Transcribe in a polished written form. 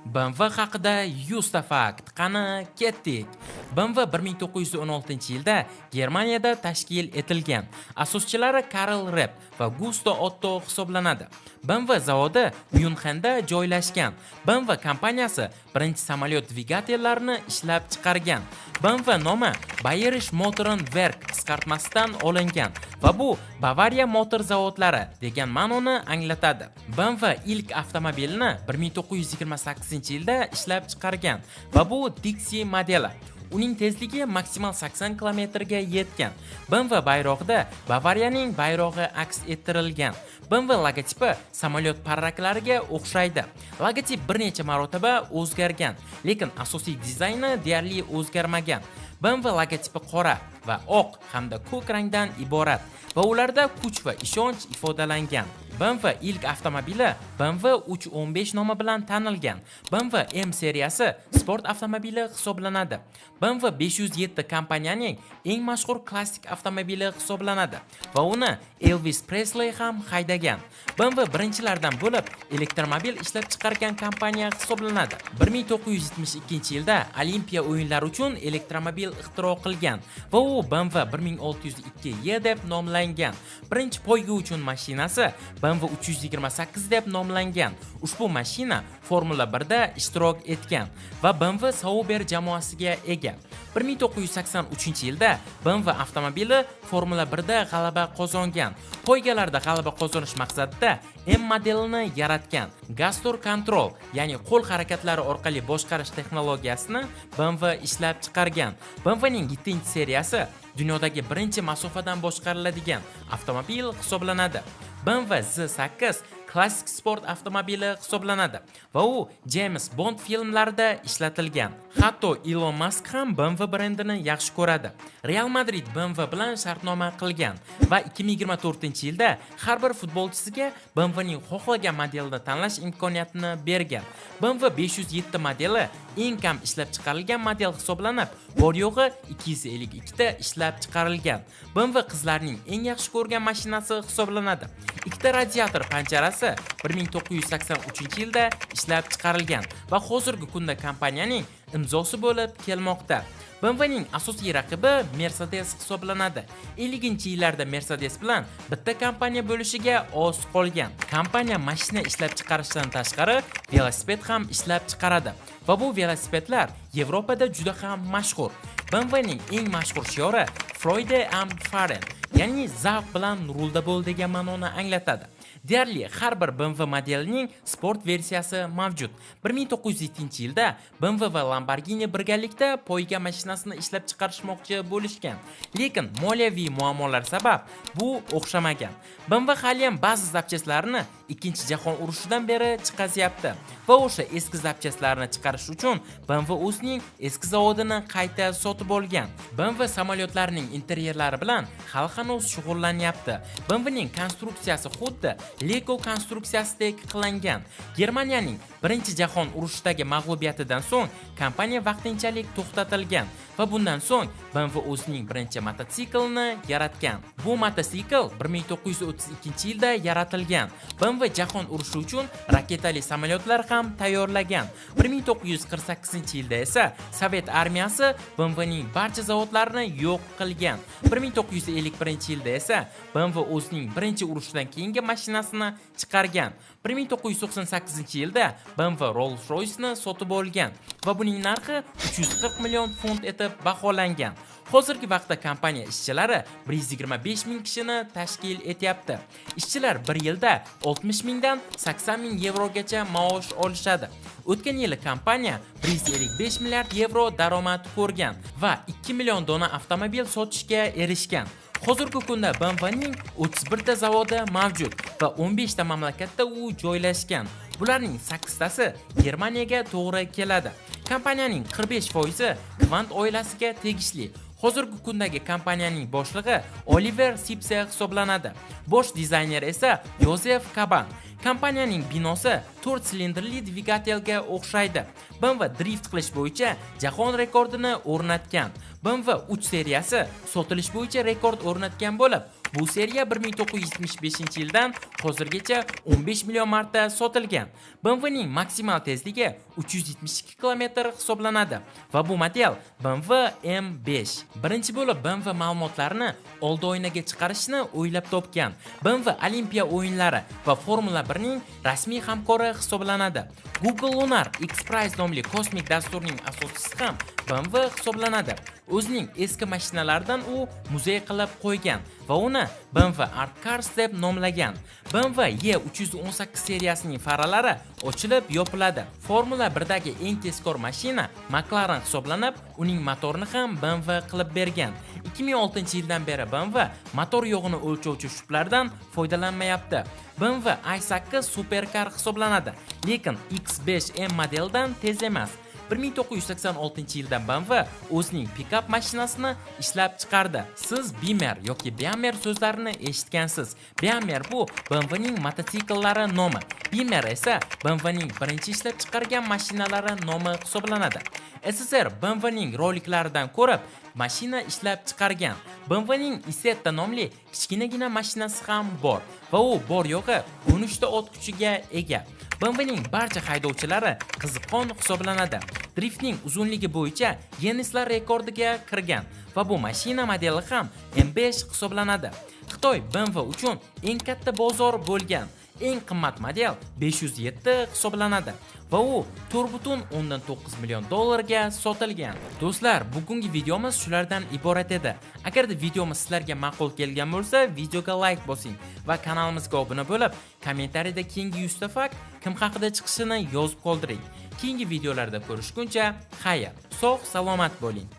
BMW haqida 100 ta fakt. Qani ketdik. BMW 1916-yilda Germaniyada tashkil etilgan. Asoschilari Karl Rapp va Gusto Otto hisoblanadi. BMW zavodi Myunxenda joylashgan. BMW kompaniyasi birinchi samolyot dvigatellarini ishlab chiqargan. BMW nomi Bayerisch Motorenwerk qisqartmasidan olingan va bu Bavariya motor zavodlari degan ma'noni anglatadi. BMW ilk avtomobilni 1928-yilda ishlab chiqargan va bu Dixie modeli. Uning tezligi maksimal 80 km ga yetgan. BMW bayrog'ida Bavariyaning bayrog'i aks ettirilgan. BMW logotipi samolyot parraklariga o'xshaydi. Logotip bir necha marotaba o'zgargan, lekin asosiy dizayni deyarli o'zgarmagan. BMW logotipi qora va oq hamda ko'k rangdan iborat va ularda kuch va ishonch ifodalangan. BMW ilk avtomobili BMW 315 nomi bilan tanilgan. BMW M seriyasi sport avtomobili hisoblanadi. BMW 507 kompaniyaning eng mashhur klassik avtomobili hisoblanadi va uni Elvis Presley ham haydagan. BMW birinchilardan bo'lib elektromobil ishlab chiqargan kompaniya hisoblanadi. 1972-yilda Olimpiya o'yinlari uchun elektromobil ixtiro qilgan va u BMW 1602Y deb nomlangan. Birinchi poyga uchun mashinasi BMW 328 deb nomlangan. Ushbu mashina Formula 1 da ishtirok etgan va BMW Sauber jamoasiga ega. 1983-yilda BMW avtomobili Formula 1 da g'alaba qozongan. Poygalarda g'alaba qozonish maqsadida M modelini yaratgan. Gesture Control, ya'ni qo'l harakatlari orqali boshqarish texnologiyasini BMW ishlab chiqargan. BMWning 7-seriyasi dunyodagi birinchi masofadan boshqariladigan avtomobil hisoblanadi. BMW Z8 klassik sport avtomobili hisoblanadi va u James Bond filmlarida ishlatilgan. Hatto Elon Musk ham BMW brendini yaxshi ko'radi. Real Madrid BMW bilan shartnoma qilgan va 2024-yilda har bir futbolchisiga BMWning xohlagan modelini tanlash imkoniyatini bergan. BMW 507 modeli eng kam ishlab chiqarilgan model hisoblanib, bor yo'g'i 252 ta ishlab chiqarilgan. BMW qizlarning eng yaxshi ko'rgan mashinasi hisoblanadi. Ikkita radiator panjarasi 1983-yilda ishlab chiqarilgan va hozirgi kunda kompaniyaning imzosi bo'lib kelmoqda. BMWning asosiy raqibi Mercedes hisoblanadi. 50-yillarda Mercedes bilan bitta kompaniya bo'lishiga oz qolgan. Kompaniya mashina ishlab chiqarishdan tashqari velosiped ham ishlab chiqaradi va bu velosipedlar Yevropada juda ham mashhur. BMWning eng mashhur shiori Freude am Fahren, ya'ni zavq bilan rulda bo'l degan ma'noni anglatadi. Deyarli har bir BMW modelining sport versiyasi mavjud. 1907-yilda BMW va Lamborghini birgalikda poyga mashinasini ishlab chiqarishmoqchi bo'lishgan, lekin moliyaviy muammolar sabab bu o'xshamagan. BMW hali ham ba'zi zapchastlarini Ikkinchi jahon urushidan beri chiqazyapti va o'sha eski zapchastlarni chiqarish uchun BMW o'zining eski zavodini qayta sotib olgan. BMW samolyotlarining interyerlari bilan hali hanuz shug'ullanyapti. BMWning konstruksiyasi xuddi Lego konstruksiyasidek qilingan. Germaniyaning Birinchi jahon urushidagi mag'lubiyatidan so'ng kompaniya vaqtinchalik to'xtatilgan va bundan so'ng BMW o'zining birinchi mototsiklini yaratgan. Bu mototsikl 1932-yilda yaratilgan. BMW jahon urushi uchun raketali samolyotlar ham tayyorlagan. 1948-yilda esa Sovet armiyasi BMWning barcha zavodlarini yo'q qilgan. 1951-yilda esa BMW o'zining birinchi urushdan keyingi mashinasini chiqargan. 1998-yilda BMW Rolls-Royce'ni sotib olgan va buning narxi 340 million funt etib baholangan. Hozirgi vaqtda kompaniya ishchilari 125 ming kishini tashkil etyapti. Ishchilar bir yilda 60 mingdan 80 ming yevrogacha maosh olishadi. O'tgan yili kompaniya 155 milliard yevro daromad ko'rgan va 2 million dona avtomobil sotishga erishgan. Hozirgi kunda BMWning 31 ta zavodi mavjud va 15 ta mamlakatda u joylashgan. Bularning 8 tasi Germaniyaga to'g'ri keladi. Kompaniyaning 45% Kvant oilasiga tegishli. Hozirgi kundagi kompaniyaning boshlig'i Oliver Sipse hisoblanadi. Bosh dizayner esa Josef Kaban. Kompaniyaning binosi 4 silindrli dvigatelga o'xshaydi. BMW drift qilish bo'yicha jahon rekordini o'rnatgan. BMW 3 seriyasi sotilish bo'yicha rekord o'rnatgan bo'lib, Bu seriya 1975-yildan hozirgacha 15 million marta sotilgan. BMWning maksimal tezligi 372 km hisoblanadi va bu model BMW M5. Birinchi bo'lib BMW ma'lumotlarini oldi oynaga chiqarishni o'ylab topgan. BMW Olimpiya o'yinlari va Formula 1ning rasmiy hamkori hisoblanadi. Google Lunar X-Prize nomli kosmik dasturning asoschisi ham BMW hisoblanadi. O'zining eski mashinalaridan u muzey qilib qo'ygan va uni BMW Art Cars deb nomlagan. BMW E318 seriyasining faralari ochilib yopiladi. Formula 1dagi eng tezkor mashina McLaren hisoblanib, uning motorini ham BMW qilib bergan. 2006-yildan beri BMW motor yog'ini o'lchovchi shublardan foydalanmayapti. BMW i8 superkar hisoblanadi, lekin X5M modelidan tez emas. 1986-yilda BMW o'zining pikap mashinasini ishlab chiqardi. Siz Beamer yoki Beamer so'zlarini eshitgansiz. Beamer bu BMWning mototsikllari nomi. Beamer esa BMWning birinchi ishlab chiqargan mashinalari nomi hisoblanadi. SSR BMWning roliklaridan ko'rib mashina ishlab chiqargan. BMWning Isetta nomli kichkinagina mashinasi ham bor va u bor yo'g'i 13 ta ot kuchiga ega. BMWning barcha haydovchilari qiziqqon hisoblanadi. Driftning uzunligi bo'yicha Guinnesslar rekordiga kirgan va bu mashina modeli ham M5 hisoblanadi. Xitoy BMW uchun eng katta bozor bo'lgan. Eng qimmat model 507 hisoblanadi va u 4,9 million dollarga sotilgan. Do'stlar, bugungi videomiz shulardan iborat edi. Agarda videomiz sizlarga ma'qul kelgan bo'lsa, videoga like bosing va kanalimizga obuna bo'lib, kommentariyada keyingi 100 ta fakt kim haqida chiqishini yozib qoldiring. Keyingi videolarda ko'rishguncha, xayr, sog' salomat bo'ling.